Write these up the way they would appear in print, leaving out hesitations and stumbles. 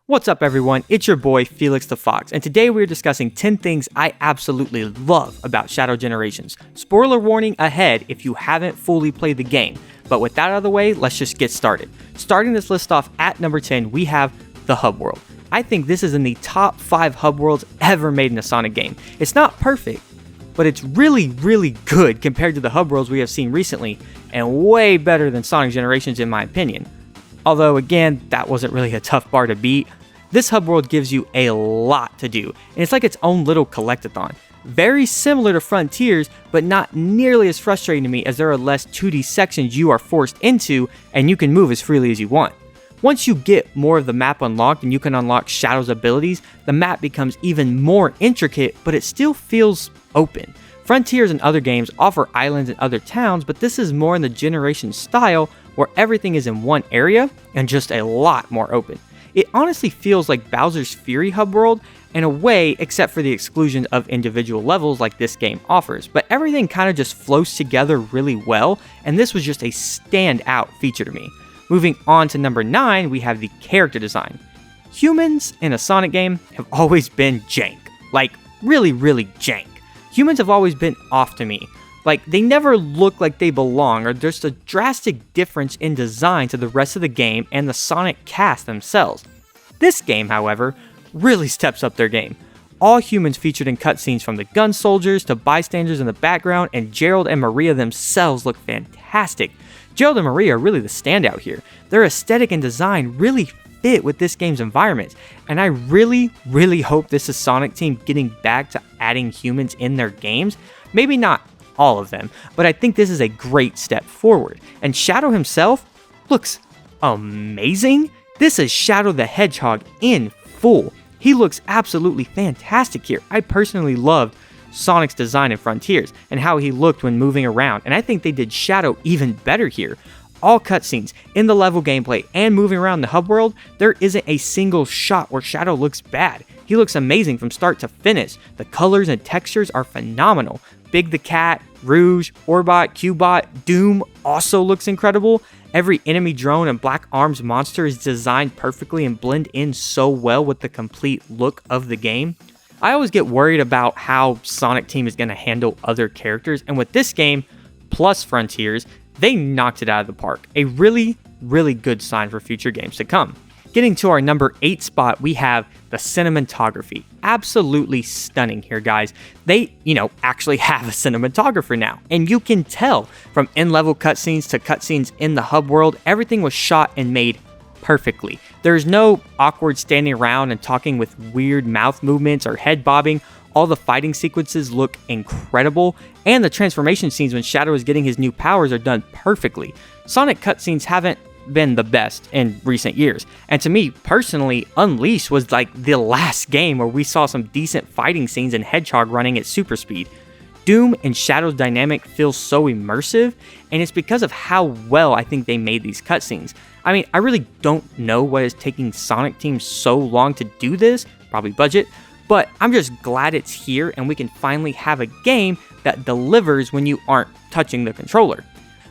What's up everyone, it's your boy Felix the Fox, and today we're discussing 10 things I absolutely love about Shadow Generations. Spoiler warning ahead if you haven't fully played the game, but with that out of the way, let's just get started. Starting this list off at number 10, we have the Hub World. I think this is in the top 5 Hub Worlds ever made in a Sonic game. It's not perfect, but it's really good compared to the Hub Worlds we have seen recently, and way better than Sonic Generations in my opinion. Although again, that wasn't really a tough bar to beat. This hub world gives you a lot to do, and it's like its own little collectathon. Very similar to Frontiers, but not nearly as frustrating to me as there are less 2D sections you are forced into, and you can move as freely as you want. Once you get more of the map unlocked and you can unlock Shadow's abilities, the map becomes even more intricate, but it still feels open. Frontiers and other games offer islands and other towns, but this is more in the Generation style, where everything is in one area and just a lot more open. It honestly feels like Bowser's Fury hub world in a way, except for the exclusion of individual levels like this game offers, but everything kind of just flows together really well, and this was just a standout feature to me. Moving on to number 9, we have the character design. Humans in a Sonic game have always been jank, like really jank. Humans have always been off to me. Like, they never look like they belong, or there's a drastic difference in design to the rest of the game and the Sonic cast themselves. This game, however, really steps up their game. All humans featured in cutscenes, from the gun soldiers to bystanders in the background, and Gerald and Maria themselves look fantastic. Gerald and Maria are really the standout here. Their aesthetic and design really fit with this game's environment, and I really hope this is Sonic Team getting back to adding humans in their games. Maybe not all of them, but I think this is a great step forward. And Shadow himself looks amazing. This is Shadow the Hedgehog in full. He looks absolutely fantastic here. I personally loved Sonic's design in Frontiers and how he looked when moving around, and I think they did Shadow even better here. All cutscenes, in the level gameplay, and moving around the hub world, there isn't a single shot where Shadow looks bad. He looks amazing from start to finish. The colors and textures are phenomenal. Big the Cat, Rouge, Orbot, Cubot, Doom also looks incredible. Every enemy drone and Black Arms monster is designed perfectly and blend in so well with the complete look of the game. I always get worried about how Sonic Team is going to handle other characters, and with this game, plus Frontiers, they knocked it out of the park. A really good sign for future games to come. Getting to our number 8 spot, we have the cinematography. Absolutely stunning here, guys. They, actually have a cinematographer now, and you can tell from in-level cutscenes to cutscenes in the hub world, everything was shot and made perfectly. There's no awkward standing around and talking with weird mouth movements or head bobbing. All the fighting sequences look incredible, and the transformation scenes when Shadow is getting his new powers are done perfectly. Sonic cutscenes haven't been the best in recent years, and to me personally, Unleashed was like the last game where we saw some decent fighting scenes and Hedgehog running at super speed. Doom and Shadow's dynamic feels so immersive, and it's because of how well I think they made these cutscenes. I mean, I really don't know what is taking Sonic Team so long to do this, probably budget, but I'm just glad it's here and we can finally have a game that delivers when you aren't touching the controller.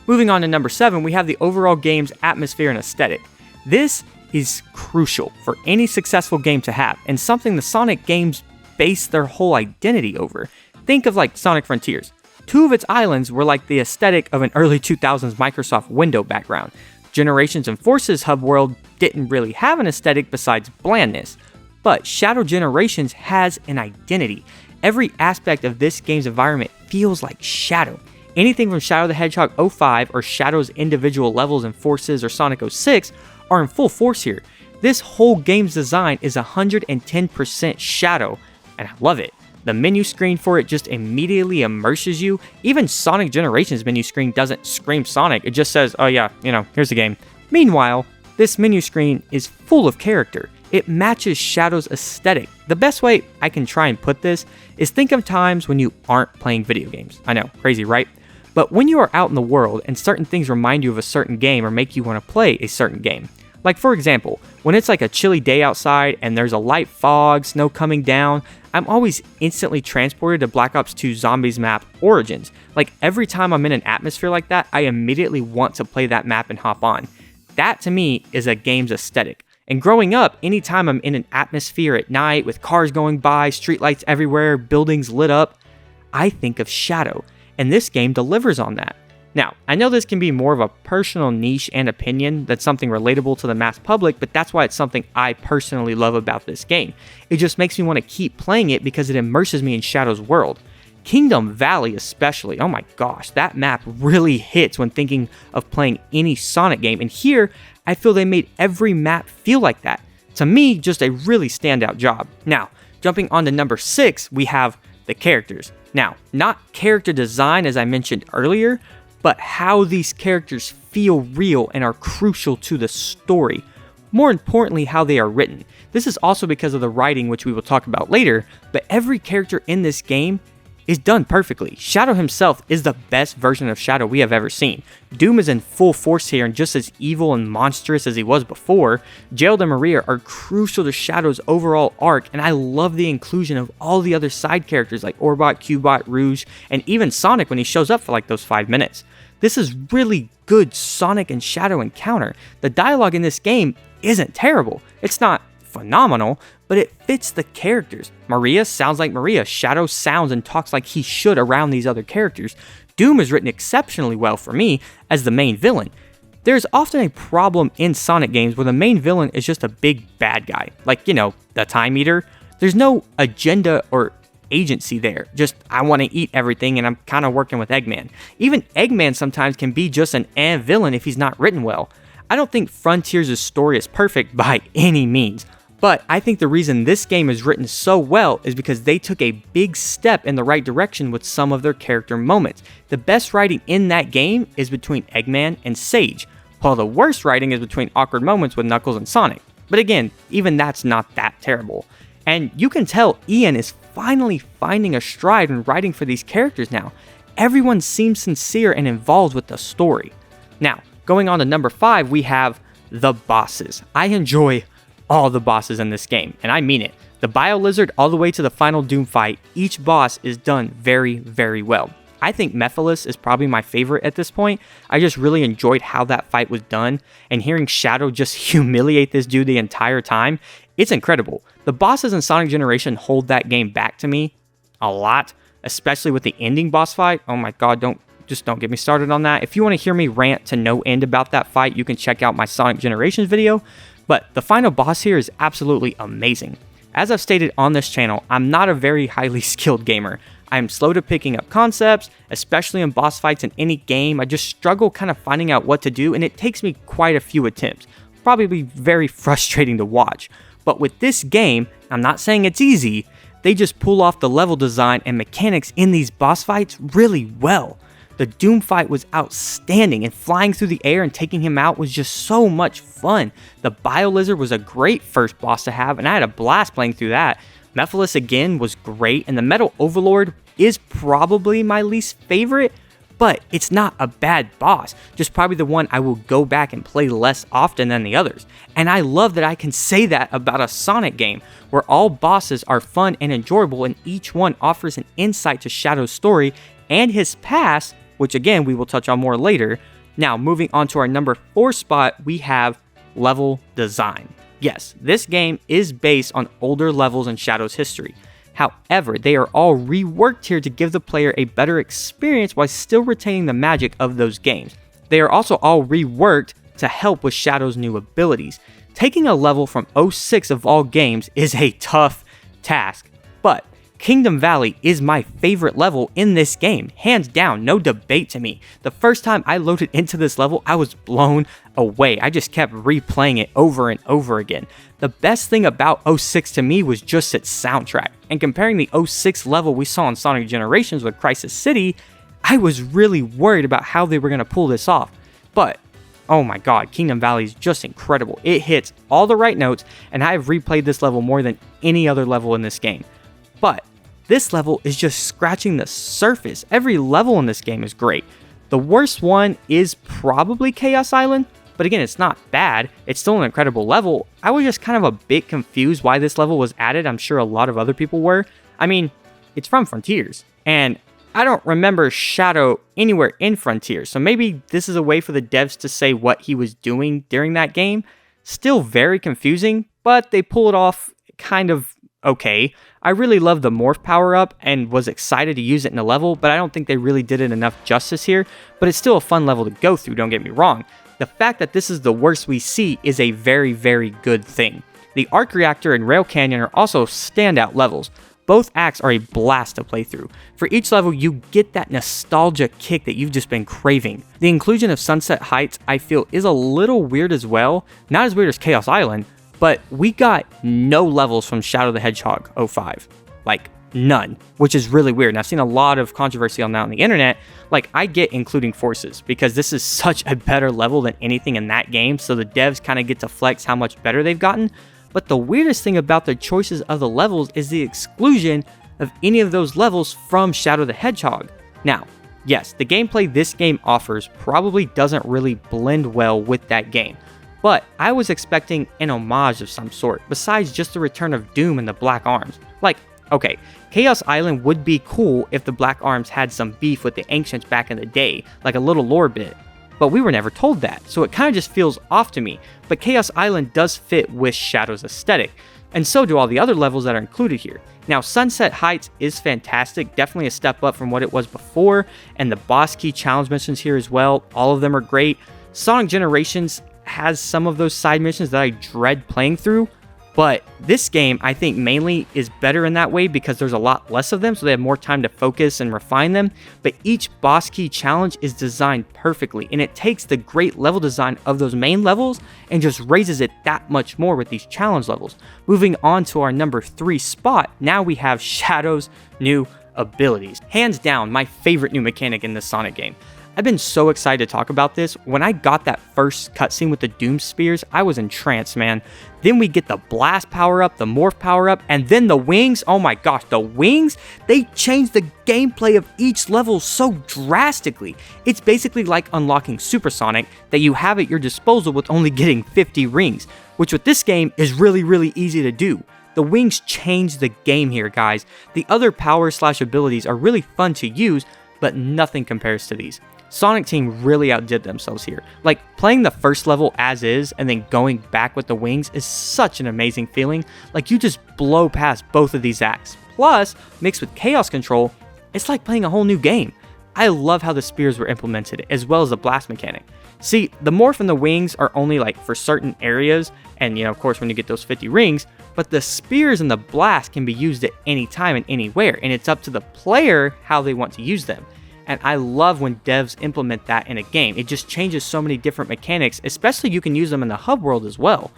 Moving on to number 7, we have the overall game's atmosphere and aesthetic. This is crucial for any successful game to have, and something the Sonic games base their whole identity over. Think of like Sonic Frontiers. 2 of its islands were like the aesthetic of an early 2000s Microsoft window background. Generations and Forces hub world didn't really have an aesthetic besides blandness, but Shadow Generations has an identity. Every aspect of this game's environment feels like Shadow. Anything from Shadow the Hedgehog 05 or Shadow's individual levels in Forces or Sonic 06 are in full force here. This whole game's design is 110% Shadow, and I love it. The menu screen for it just immediately immerses you. Even Sonic Generations menu screen doesn't scream Sonic, it just says, oh yeah, here's the game. Meanwhile, this menu screen is full of character. It matches Shadow's aesthetic. The best way I can try and put this is think of times when you aren't playing video games. I know, crazy, right? But when you are out in the world and certain things remind you of a certain game or make you want to play a certain game. Like for example, when it's like a chilly day outside and there's a light fog, snow coming down, I'm always instantly transported to Black Ops 2 Zombies map Origins. Like every time I'm in an atmosphere like that, I immediately want to play that map and hop on. That to me is a game's aesthetic. And growing up, anytime I'm in an atmosphere at night with cars going by, streetlights everywhere, buildings lit up, I think of Shadow, and this game delivers on that. Now, I know this can be more of a personal niche and opinion than something relatable to the mass public, but that's why it's something I personally love about this game. It just makes me want to keep playing it because it immerses me in Shadow's world. Kingdom Valley especially, oh my gosh, that map really hits when thinking of playing any Sonic game, and here, I feel they made every map feel like that. To me, just a really standout job. Now, jumping on to number 6, we have the characters. Now, not character design as I mentioned earlier, but how these characters feel real and are crucial to the story. More importantly, how they are written. This is also because of the writing, which we will talk about later, but every character in this game is done perfectly. Shadow himself is the best version of Shadow we have ever seen. Doom is in full force here and just as evil and monstrous as he was before. Gerald and Maria are crucial to Shadow's overall arc, and I love the inclusion of all the other side characters like Orbot, Cubot, Rouge, and even Sonic when he shows up for like those 5 minutes. This is really good Sonic and Shadow encounter. The dialogue in this game isn't terrible. It's not phenomenal, but it fits the characters. Maria sounds like Maria. Shadow sounds and talks like he should around these other characters. Doom is written exceptionally well for me as the main villain. There's often a problem in Sonic games where the main villain is just a big bad guy, like, the Time Eater. There's no agenda or agency there. Just, I want to eat everything and I'm kind of working with Eggman. Even Eggman sometimes can be just an villain if he's not written well. I don't think Frontiers' story is perfect by any means, but I think the reason this game is written so well is because they took a big step in the right direction with some of their character moments. The best writing in that game is between Eggman and Sage, while the worst writing is between awkward moments with Knuckles and Sonic. But again, even that's not that terrible. And you can tell Ian is finally finding a stride in writing for these characters now. Everyone seems sincere and involved with the story. Now, going on to number 5, we have the bosses. I enjoy all the bosses in this game, and I mean it. The Bio Lizard all the way to the final Doom fight, each boss is done very, very well. I think Mephiles is probably my favorite at this point. I just really enjoyed how that fight was done, and hearing Shadow just humiliate this dude the entire time, it's incredible. The bosses in Sonic Generation hold that game back to me a lot, especially with the ending boss fight. Oh my god, don't get me started on that. If you want to hear me rant to no end about that fight, you can check out my Sonic Generations video, but the final boss here is absolutely amazing. As I've stated on this channel, I'm not a very highly skilled gamer. I'm slow to picking up concepts, especially in boss fights in any game. I just struggle kind of finding out what to do, and it takes me quite a few attempts. Probably very frustrating to watch. But with this game, I'm not saying it's easy, they just pull off the level design and mechanics in these boss fights really well. The Doom fight was outstanding, and flying through the air and taking him out was just so much fun. The Bio Lizard was a great first boss to have, and I had a blast playing through that. Mephiles again was great, and the Metal Overlord is probably my least favorite, but it's not a bad boss, just probably the one I will go back and play less often than the others. And I love that I can say that about a Sonic game, where all bosses are fun and enjoyable, and each one offers an insight to Shadow's story and his past, which again we will touch on more later. Now, moving on to our number 4 spot, we have level design. Yes, this game is based on older levels in Shadow's history. However, they are all reworked here to give the player a better experience while still retaining the magic of those games. They are also all reworked to help with Shadow's new abilities. Taking a level from 06 of all games is a tough task, but Kingdom Valley is my favorite level in this game, hands down, no debate to me. The first time I loaded into this level, I was blown away. I just kept replaying it over and over again. The best thing about 06 to me was just its soundtrack, and comparing the 06 level we saw in Sonic Generations with Crisis City, I was really worried about how they were going to pull this off. But oh my god, Kingdom Valley is just incredible. It hits all the right notes, and I have replayed this level more than any other level in this game. But this level is just scratching the surface. Every level in this game is great. The worst one is probably Chaos Island, but again, it's not bad. It's still an incredible level. I was just kind of a bit confused why this level was added. I'm sure a lot of other people were. I mean, it's from Frontiers, and I don't remember Shadow anywhere in Frontiers, so maybe this is a way for the devs to say what he was doing during that game. Still very confusing, but they pull it off kind of okay. I really love the morph power up and was excited to use it in a level, but I don't think they really did it enough justice here. But it's still a fun level to go through, don't get me wrong. The fact that this is the worst we see is a very, very good thing. The Arc Reactor and Rail Canyon are also standout levels. Both acts are a blast to play through. For each level, you get that nostalgia kick that you've just been craving. The inclusion of Sunset Heights, I feel, is a little weird as well. Not as weird as Chaos Island, but we got no levels from Shadow the Hedgehog 05. Like, none, which is really weird. And I've seen a lot of controversy on that on the internet. Like, I get including forces because this is such a better level than anything in that game, so the devs kind of get to flex how much better they've gotten. But the weirdest thing about the choices of the levels is the exclusion of any of those levels from Shadow the Hedgehog. Now, yes, the gameplay this game offers probably doesn't really blend well with that game, but I was expecting an homage of some sort, besides just the return of Doom and the Black Arms. Like, okay, Chaos Island would be cool if the Black Arms had some beef with the Ancients back in the day, like a little lore bit. But we were never told that, so it kind of just feels off to me. But Chaos Island does fit with Shadow's aesthetic, and so do all the other levels that are included here. Now, Sunset Heights is fantastic, definitely a step up from what it was before, and the boss key challenge missions here as well, all of them are great. Sonic Generations has some of those side missions that I dread playing through, but this game, I think, mainly is better in that way because there's a lot less of them, so they have more time to focus and refine them. But each boss key challenge is designed perfectly, and it takes the great level design of those main levels and just raises it that much more with these challenge levels. Moving on to our number 3 spot, now we have Shadow's new abilities. Hands down, my favorite new mechanic in this Sonic game. I've been so excited to talk about this. When I got that first cutscene with the Doom Spears, I was entranced, man. Then we get the Blast power-up, the Morph power-up, and then the Wings. Oh my gosh, the Wings, they changed the gameplay of each level so drastically. It's basically like unlocking Supersonic that you have at your disposal with only getting 50 rings, which with this game is really, really easy to do. The Wings change the game here, guys. The other power/abilities are really fun to use, but nothing compares to these. Sonic Team really outdid themselves here. Like, playing the first level as is and then going back with the Wings is such an amazing feeling. Like, you just blow past both of these acts. Plus, mixed with Chaos Control, it's like playing a whole new game. I love how the spears were implemented, as well as the blast mechanic. See, the Morph and the Wings are only like for certain areas, and of course when you get those 50 rings, but the spears and the blast can be used at any time and anywhere, and it's up to the player how they want to use them. And I love when devs implement that in a game. It just changes so many different mechanics, especially you can use them in the hub world as well.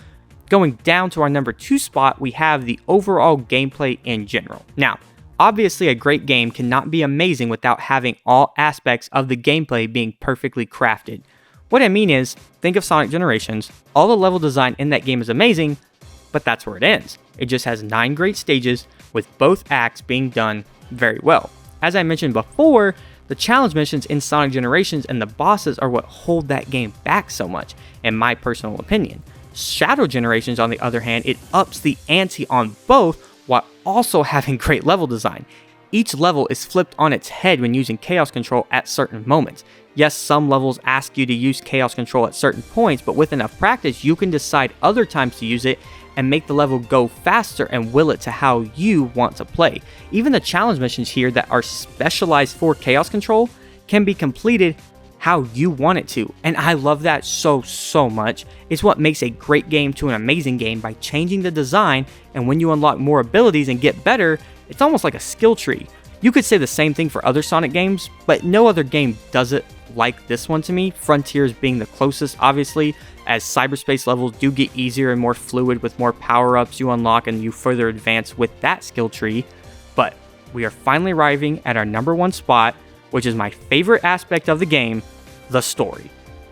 Going down to our number 2 spot, we have the overall gameplay in general. Now, obviously a great game cannot be amazing without having all aspects of the gameplay being perfectly crafted. What I mean is, think of Sonic Generations, all the level design in that game is amazing, but that's where it ends. It just has 9 great stages, with both acts being done very well. As I mentioned before, the challenge missions in Sonic Generations and the bosses are what hold that game back so much, in my personal opinion. Shadow Generations, on the other hand, it ups the ante on both while also having great level design. Each level is flipped on its head when using Chaos Control at certain moments. Yes, some levels ask you to use Chaos Control at certain points, but with enough practice, you can decide other times to use it and make the level go faster and will it to how you want to play. Even the challenge missions here that are specialized for Chaos Control can be completed how you want it to, and I love that so much. It's what makes a great game to an amazing game by changing the design, and when you unlock more abilities and get better, it's almost like a skill tree. You could say the same thing for other Sonic games, but no other game does it like this one to me, Frontiers being the closest, obviously, as cyberspace levels do get easier and more fluid with more power-ups you unlock and you further advance with that skill tree. But we are finally arriving at our number 1 spot, which is my favorite aspect of the game, the story.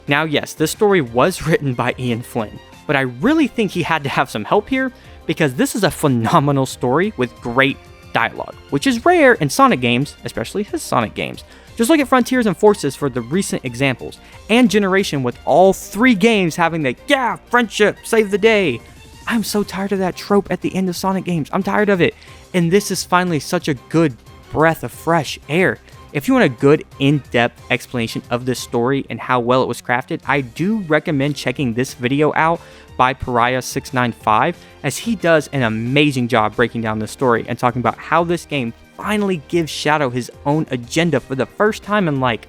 Now yes, this story was written by Ian Flynn, but I really think he had to have some help here because this is a phenomenal story with great dialogue, which is rare in Sonic games, especially his Sonic games. Just look at Frontiers and Forces for the recent examples, and Generation with all 3 games having the, yeah, friendship, save the day. I'm so tired of that trope at the end of Sonic games. I'm tired of it. And this is finally such a good breath of fresh air. If you want a good in-depth explanation of this story and how well it was crafted, I do recommend checking this video out by Pariah 695, as he does an amazing job breaking down this story and talking about how this game finally gives Shadow his own agenda for the first time in like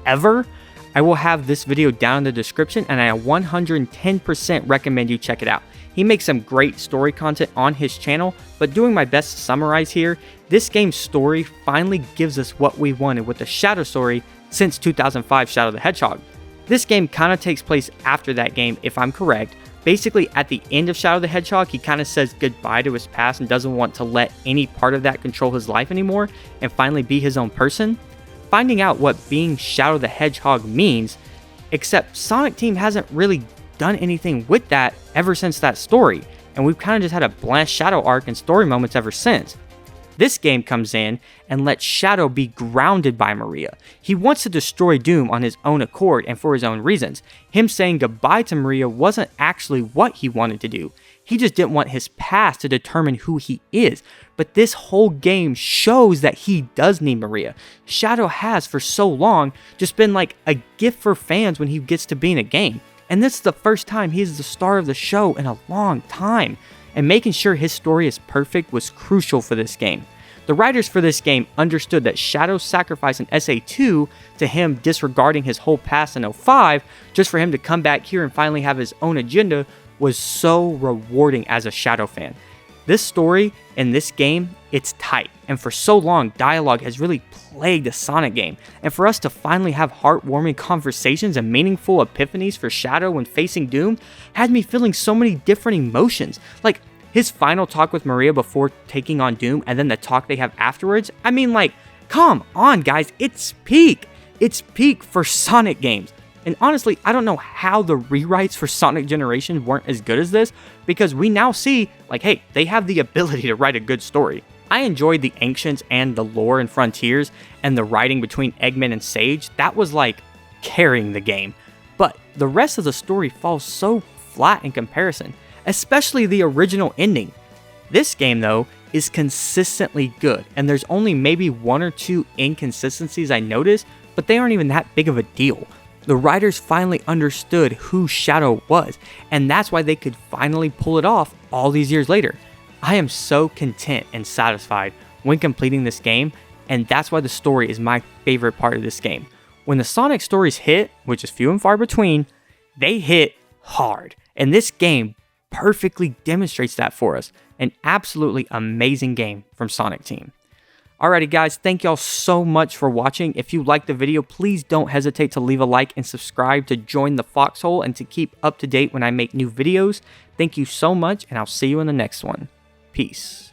ever. I will have this video down in the description, and I 110% recommend you check it out. He makes some great story content on his channel, but doing my best to summarize here, this game's story finally gives us what we wanted with the Shadow story since 2005 Shadow the Hedgehog. This game kind of takes place after that game, if I'm correct. Basically, at the end of Shadow the Hedgehog, he kind of says goodbye to his past and doesn't want to let any part of that control his life anymore and finally be his own person. Finding out what being Shadow the Hedgehog means, except Sonic Team hasn't really done anything with that ever since that story, and we've kind of just had a bland Shadow arc and story moments ever since. This game comes in and lets Shadow be grounded by Maria. He wants to destroy Doom on his own accord and for his own reasons. Him saying goodbye to Maria wasn't actually what he wanted to do. He just didn't want his past to determine who he is. But this whole game shows that he does need Maria. Shadow has for so long just been like a gift for fans when he gets to be in a game. And this is the first time he is the star of the show in a long time. And making sure his story is perfect was crucial for this game. The writers for this game understood that Shadow's sacrifice in SA2 to him disregarding his whole past in 05 just for him to come back here and finally have his own agenda was so rewarding as a Shadow fan. This story in this game, it's tight, and for so long, dialogue has really plagued a Sonic game, and for us to finally have heartwarming conversations and meaningful epiphanies for Shadow when facing Doom had me feeling so many different emotions. Like, his final talk with Maria before taking on Doom, and then the talk they have afterwards, I mean, like, come on guys, it's peak! It's peak for Sonic games. And honestly, I don't know how the rewrites for Sonic Generations weren't as good as this, because we now see, like, hey, they have the ability to write a good story. I enjoyed the Ancients and the lore and Frontiers, and the writing between Eggman and Sage. That was like carrying the game. But the rest of the story falls so flat in comparison, especially the original ending. This game, though, is consistently good, and there's only maybe one or two inconsistencies I noticed, but they aren't even that big of a deal. The writers finally understood who Shadow was, and that's why they could finally pull it off all these years later. I am so content and satisfied when completing this game, and that's why the story is my favorite part of this game. When the Sonic stories hit, which is few and far between, they hit hard, and this game perfectly demonstrates that for us. An absolutely amazing game from Sonic Team. Alrighty guys, thank y'all so much for watching. If you liked the video, please don't hesitate to leave a like and subscribe to join the foxhole and to keep up to date when I make new videos. Thank you so much, and I'll see you in the next one. Peace.